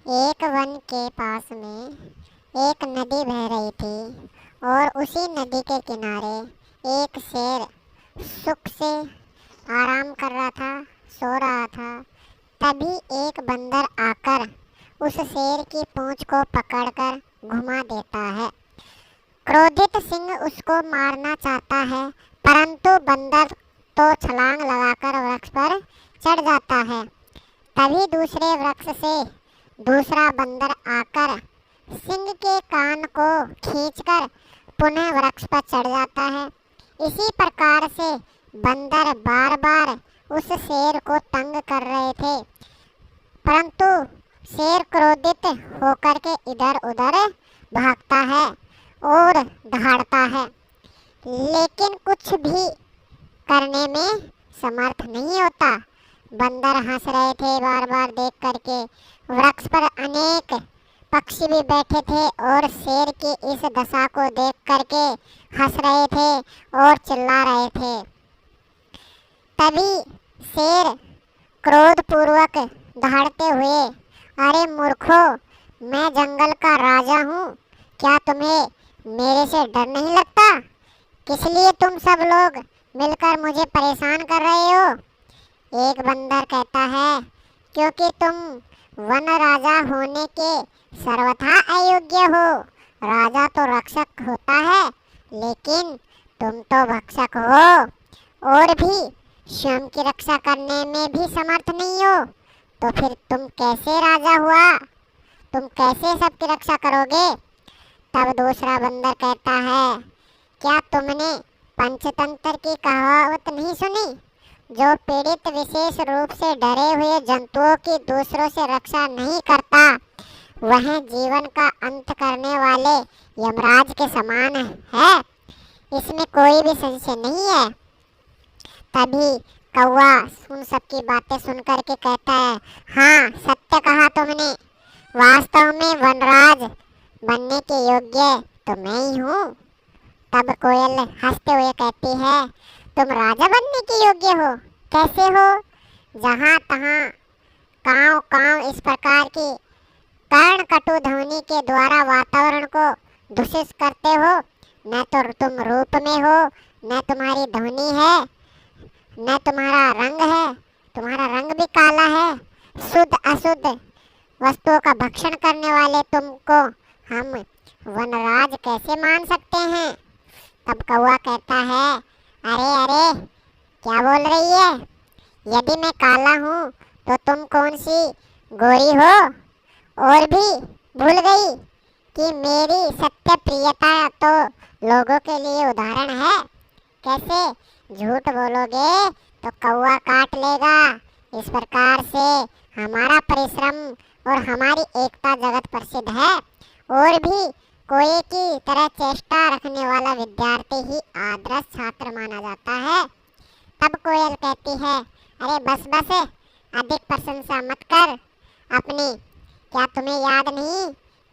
एक वन के पास में एक नदी बह रही थी और उसी नदी के किनारे एक शेर सुख से आराम कर रहा था, सो रहा था। तभी एक बंदर आकर उस शेर की पूंछ को पकड़कर घुमा देता है। क्रोधित सिंह उसको मारना चाहता है, परंतु बंदर तो छलांग लगाकर वृक्ष पर चढ़ जाता है। तभी दूसरे वृक्ष से दूसरा बंदर आकर सिंह के कान को खींचकर पुनः वृक्ष पर चढ़ जाता है। इसी प्रकार से बंदर बार बार उस शेर को तंग कर रहे थे, परंतु शेर क्रोधित होकर के इधर उधर भागता है और दहाड़ता है, लेकिन कुछ भी करने में समर्थ नहीं होता। बंदर हंस रहे थे बार बार देख करके। वृक्ष पर अनेक पक्षी भी बैठे थे और शेर की इस दशा को देख करके हंस रहे थे और चिल्ला रहे थे। तभी शेर क्रोधपूर्वक दहाड़ते हुए, अरे मूर्खों, मैं जंगल का राजा हूँ, क्या तुम्हें मेरे से डर नहीं लगता? किस लिए तुम सब लोग मिलकर मुझे परेशान कर रहे हो? एक बंदर कहता है, क्योंकि तुम वन राजा होने के सर्वथा अयोग्य हो। राजा तो रक्षक होता है, लेकिन तुम तो भक्षक हो और भी स्वयं की रक्षा करने में भी समर्थ नहीं हो। तो फिर तुम कैसे राजा हुआ? तुम कैसे सबकी रक्षा करोगे? तब दूसरा बंदर कहता है, क्या तुमने पंचतंत्र की कहावत नहीं सुनी? जो पीड़ित विशेष रूप से डरे हुए जंतुओं की दूसरों से रक्षा नहीं करता, वह जीवन का अंत करने वाले यमराज के समान है। इसमें कोई भी संशय नहीं है। तभी कौवा उन सबकी बातें सुन करके कहता है, हाँ, सत्य कहा तुमने। वास्तव में वनराज बनने के योग्य तो मैं ही हूँ। तब कोयल हंसते हुए कहती है, तुम राजा बनने के योग्य हो? कैसे हो? जहाँ तहाँ कांव कांव इस प्रकार की कर्ण कटु ध्वनि के द्वारा वातावरण को दूषित करते हो। न तो तुम रूप में हो, न तुम्हारी ध्वनि है, न तुम्हारा रंग है। तुम्हारा रंग भी काला है। शुद्ध अशुद्ध वस्तुओं का भक्षण करने वाले तुमको हम वनराज कैसे मान सकते हैं? तब कौवा कहता है, अरे अरे, क्या बोल रही है? यदि मैं काला हूँ तो तुम कौन सी गोरी हो? और भी भूल गई कि मेरी सत्य प्रियता तो लोगों के लिए उदाहरण है। कैसे झूठ बोलोगे तो कौवा काट लेगा। इस प्रकार से हमारा परिश्रम और हमारी एकता जगत प्रसिद्ध है। और भी कोई की तरह चेष्टा रखने वाला विद्यार्थी ही आदर्श छात्र माना जाता है। तब कोयल कहती है, अरे बस बस, अधिक प्रशंसा मत कर अपनी। क्या तुम्हें याद नहीं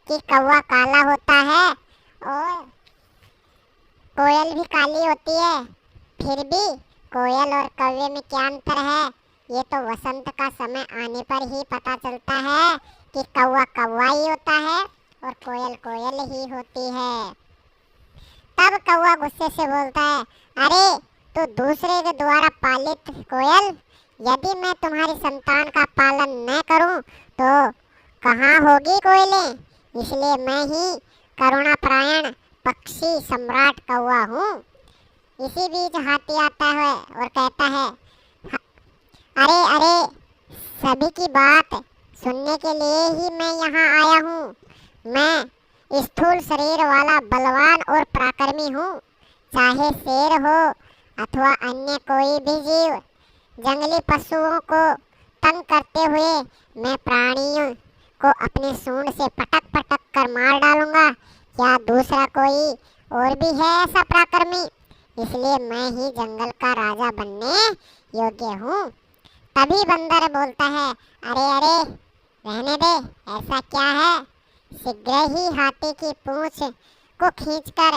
कि कौवा काला होता है और कोयल भी काली होती है? फिर भी कोयल और कौवे में क्या अंतर है? ये तो वसंत का समय आने पर ही पता चलता है कि कौवा कौवा ही होता है और कोयल कोयल ही होती है। तब कौवा गुस्से से बोलता है, अरे तो दूसरे के द्वारा पालित कोयल, यदि मैं तुम्हारी संतान का पालन न करूं तो कहाँ होगी कोयलें? इसलिए मैं ही करुणापरायण पक्षी सम्राट कौवा हूँ। इसी बीच हाथी आता है और कहता है, अरे अरे, सभी की बात सुनने के लिए ही मैं यहाँ आया हूँ। मैं स्थूल शरीर वाला बलवान और पराक्रमी हूँ। चाहे शेर हो अथवा अन्य कोई भी जीव, जंगली पशुओं को तंग करते हुए मैं प्राणियों को अपने सूंड से पटक पटक कर मार डालूंगा। क्या दूसरा कोई और भी है ऐसा पराक्रमी? इसलिए मैं ही जंगल का राजा बनने योग्य हूँ। तभी बंदर बोलता है, अरे अरे, रहने दे, ऐसा क्या है? शीघ्र ही हाथी की पूंछ को खींचकर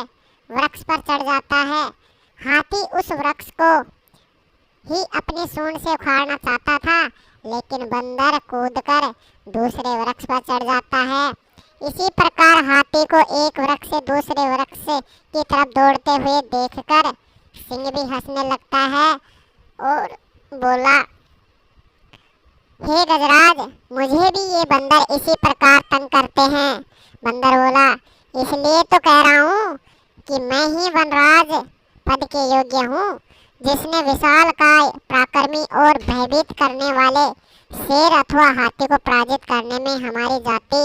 वृक्ष पर चढ़ जाता है। हाथी उस वृक्ष को ही अपने सूंड से उखाड़ना चाहता था, लेकिन बंदर कूदकर दूसरे वृक्ष पर चढ़ जाता है। इसी प्रकार हाथी को एक वृक्ष से दूसरे वृक्ष की तरफ दौड़ते हुए देखकर सिंह भी हंसने लगता है और बोला, हे गजराज, मुझे भी ये बंदर इसी प्रकार तंग करते हैं। बंदर बोला, इसलिए तो कह रहा हूँ कि मैं ही वनराज पद के योग्य हूँ, जिसने विशालकाय, पराक्रमी और भयभीत करने वाले शेर अथवा हाथी को पराजित करने में हमारी जाति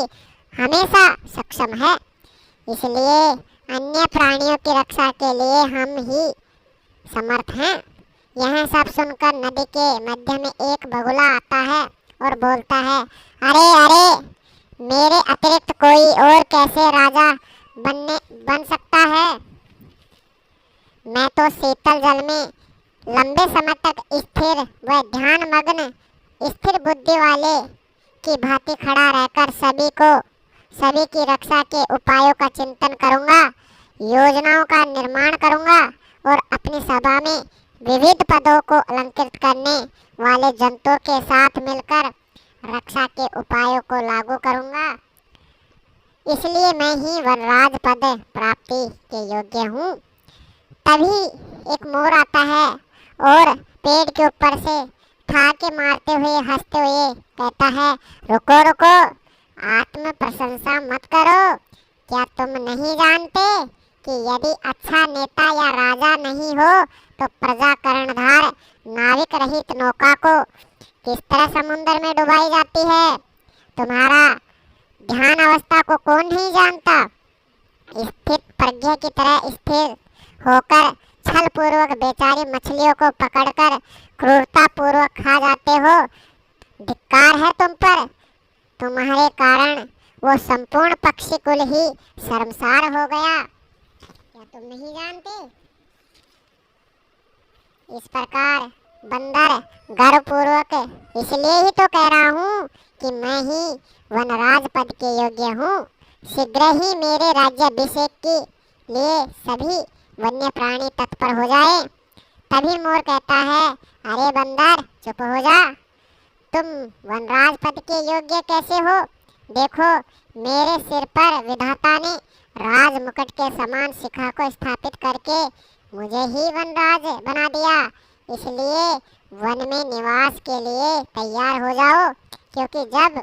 हमेशा सक्षम है। इसलिए अन्य प्राणियों की रक्षा के लिए हम ही समर्थ हैं। यह सब सुनकर नदी के मध्य में एक बगुला आता है और बोलता है, अरे अरे, मेरे अतिरिक्त कोई और कैसे राजा बन सकता है? मैं तो शीतल जल में लंबे समय तक स्थिर व ध्यान मग्न स्थिर बुद्धि वाले की भांति खड़ा रहकर सभी की रक्षा के उपायों का चिंतन करूंगा, योजनाओं का निर्माण करूंगा और अपनी सभा में विविध पदों को अलंकृत करने वाले जंतुओं के साथ मिलकर रक्षा के उपायों को लागू करूंगा। इसलिए मैं ही वनराज पद प्राप्ति के योग्य हूँ। तभी एक मोर आता है और पेड़ के ऊपर से ठाके मारते हुए हंसते हुए कहता है, रुको रुको, आत्म प्रशंसा मत करो। क्या तुम नहीं जानते कि यदि अच्छा नेता या राजा नहीं हो तो प्रजा कर्णधार नाविक रहित नौका को किस तरह समुद्र में डुबाई जाती है? तुम्हारा ध्यान अवस्था को कौन नहीं जानता? स्थित प्रज्ञ की तरह स्थिर होकर छल पूर्वक बेचारी मछलियों को पकड़कर क्रूरता पूर्वक खा जाते हो। धिक्कार है तुम पर। तुम्हारे कारण वो संपूर्ण पक्षी कुल ही शर्मसार हो गया। क्या तुम नहीं जानते? इस प्रकार बंदर गर्वपूर्वक इसलिए ही तो कह रहा हूँ कि मैं ही वनराज पद के योग्य हूँ। शीघ्र ही मेरे राज्याभिषेक के लिए सभी वन्य प्राणी तत्पर हो जाए। तभी मोर कहता है, अरे बंदर, चुप हो जा। तुम वनराज पद के योग्य कैसे हो? देखो, मेरे सिर पर विधाता ने राज मुकुट के समान शिखा को स्थापित करके मुझे ही वनराज बना दिया। इसलिए वन में निवास के लिए तैयार हो जाओ, क्योंकि जब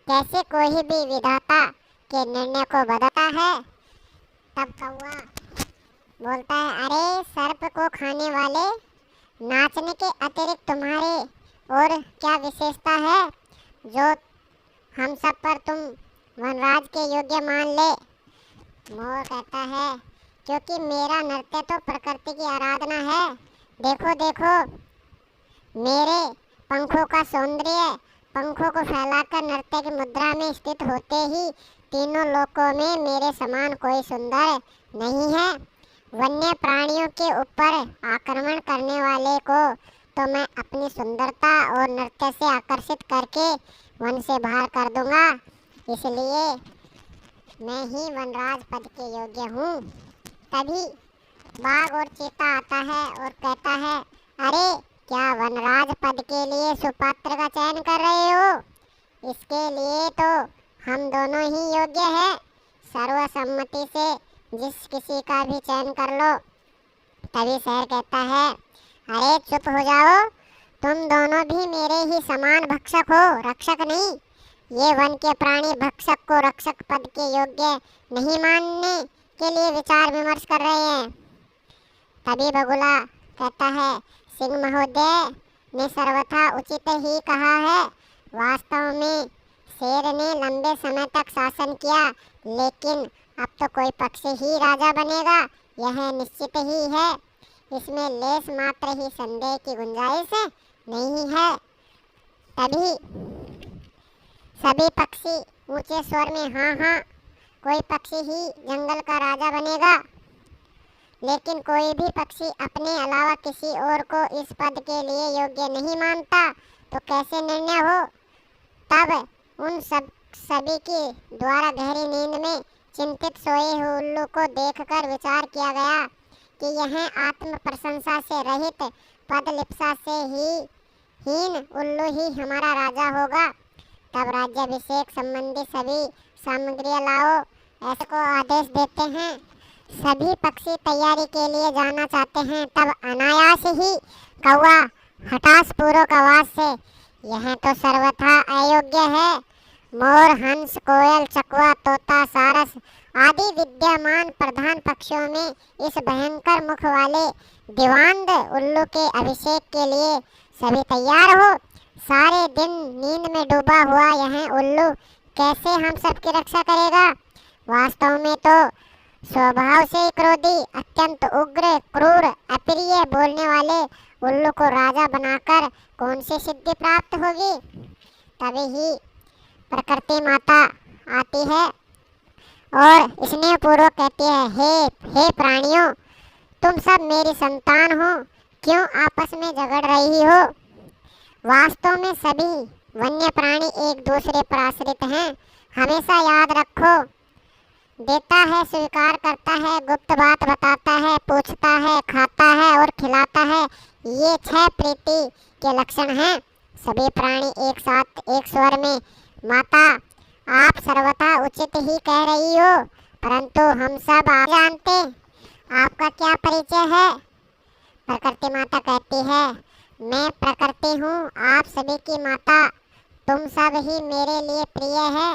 कैसे कोई भी विधाता के निर्णय को बदलता है तब कौवा बोलता है, अरे सर्प को खाने वाले, नाचने के अतिरिक्त तुम्हारे और क्या विशेषता है जो हम सब पर तुम वनराज के योग्य मान ले? मोर कहता है, क्योंकि मेरा नृत्य तो प्रकृति की आराधना है। देखो देखो, मेरे पंखों का सौंदर्य, पंखों को फैलाकर नृत्य की मुद्रा में स्थित होते ही तीनों लोकों में मेरे समान कोई सुंदर नहीं है। वन्य प्राणियों के ऊपर आक्रमण करने वाले को तो मैं अपनी सुंदरता और नृत्य से आकर्षित करके वन से बाहर कर दूंगा। इसलिए मैं ही वनराज पद के योग्य हूँ। तभी बाघ और चीता आता है और कहता है, अरे क्या वनराज पद के लिए सुपात्र का चयन कर रहे हो? इसके लिए तो हम दोनों ही योग्य हैं। सर्वसम्मति से जिस किसी का भी चयन कर लो। तभी शेर कहता है, अरे चुप हो जाओ, तुम दोनों भी मेरे ही समान भक्षक हो, रक्षक नहीं। ये वन के प्राणी भक्षक को रक्षक पद के योग्य नहीं मानने के लिए विचार विमर्श कर रहे हैं। तभी बगुला कहता है, सिंह महोदय ने सर्वथा उचित ही कहा है। वास्तव में शेर ने लंबे समय तक शासन किया, लेकिन अब तो कोई पक्षी ही राजा बनेगा, यह निश्चित ही है। इसमें लेस मात्र ही संदेह की गुंजाइश नहीं है। तभी सभी पक्षी ऊंचे स्वर में हाँ हाँ, कोई पक्षी ही जंगल का राजा बनेगा। लेकिन कोई भी पक्षी अपने अलावा किसी और को इस पद के लिए योग्य नहीं मानता, तो कैसे निर्णय हो? तब उन सभी के द्वारा गहरी नींद में चिंतित सोए हुए उल्लू को देखकर विचार किया गया कि यह आत्म प्रशंसा से रहित पद लिप्सा से हीन उल्लू ही हमारा राजा होगा। तब राज्याभिषेक संबंधी सभी सामग्रियां लाओ, ऐसे को आदेश देते हैं। सभी पक्षी तैयारी के लिए जाना चाहते हैं। तब अनायास ही कौवा हठास पूर्वक आवाज से, यह तो सर्वथा अयोग्य है। मोर, हंस, कोयल, चकवा, तोता, सारस आदि विद्यमान प्रधान पक्षियों में इस भयंकर मुख वाले दिवांद उल्लू के अभिषेक के लिए सभी तैयार हो। सारे दिन नींद में डूबा हुआ यह उल्लू कैसे हम सबकी रक्षा करेगा? वास्तव में तो स्वभाव से ही क्रोधी, अत्यंत उग्र, क्रूर, अप्रिय बोलने वाले उल्लू को राजा बनाकर कौन सी सिद्धि प्राप्त होगी? तभी ही प्रकृति माता आती है और स्नेहपूर्वक कहती है, हे प्राणियों, तुम सब मेरी संतान हो, क्यों आपस में झगड़ रही हो? वास्तव में सभी वन्य प्राणी एक दूसरे पर आश्रित हैं। हमेशा याद रखो, देता है, स्वीकार करता है, गुप्त बात बताता है, पूछता है, खाता है और खिलाता है। ये 6 प्रीति के लक्षण हैं। सभी प्राणी एक साथ एक स्वर में, माता आप सर्वथा उचित ही कह रही हो, परंतु हम सब आप जानते आपका क्या परिचय है? प्रकृति माता कहती है, मैं प्रकृति हूँ, आप सभी की माता। तुम सब ही मेरे लिए प्रिय है।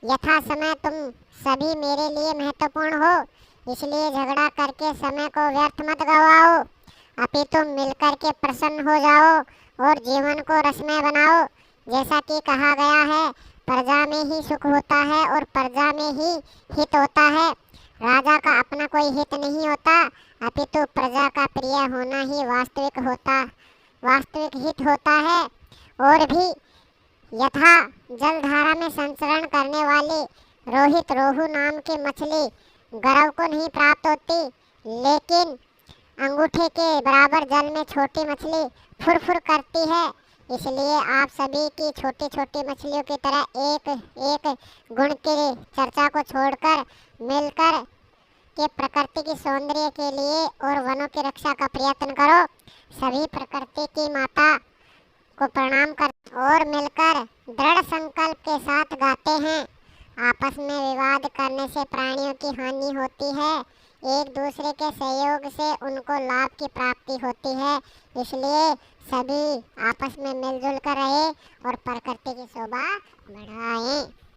यथा समय तुम सभी मेरे लिए महत्वपूर्ण हो, इसलिए झगड़ा करके समय को व्यर्थ मत गवाओ, अपितु मिलकर के प्रसन्न हो जाओ और जीवन को रसमय बनाओ। जैसा कि कहा गया है, प्रजा में ही सुख होता है और प्रजा में ही हित होता है। राजा का अपना कोई हित नहीं होता, अपितु प्रजा का प्रिय होना ही वास्तविक हित होता है। और भी यथा जलधारा में संचरण करने वाली रोहित रोहू नाम की मछली गरव को नहीं प्राप्त होती, लेकिन अंगूठे के बराबर जल में छोटी मछली फुरफुर करती है। इसलिए आप सभी की छोटी छोटी मछलियों की तरह एक एक गुण की चर्चा को छोड़कर मिलकर के प्रकृति की सौंदर्य के लिए और वनों की रक्षा का प्रयत्न करो। सभी प्रकृति की माता को प्रणाम कर और मिलकर दृढ़ संकल्प के साथ गाते हैं। आपस में विवाद करने से प्राणियों की हानि होती है, एक दूसरे के सहयोग से उनको लाभ की प्राप्ति होती है। इसलिए सभी आपस में मिलजुल कर रहे और प्रकृति की शोभा बढ़ाएं।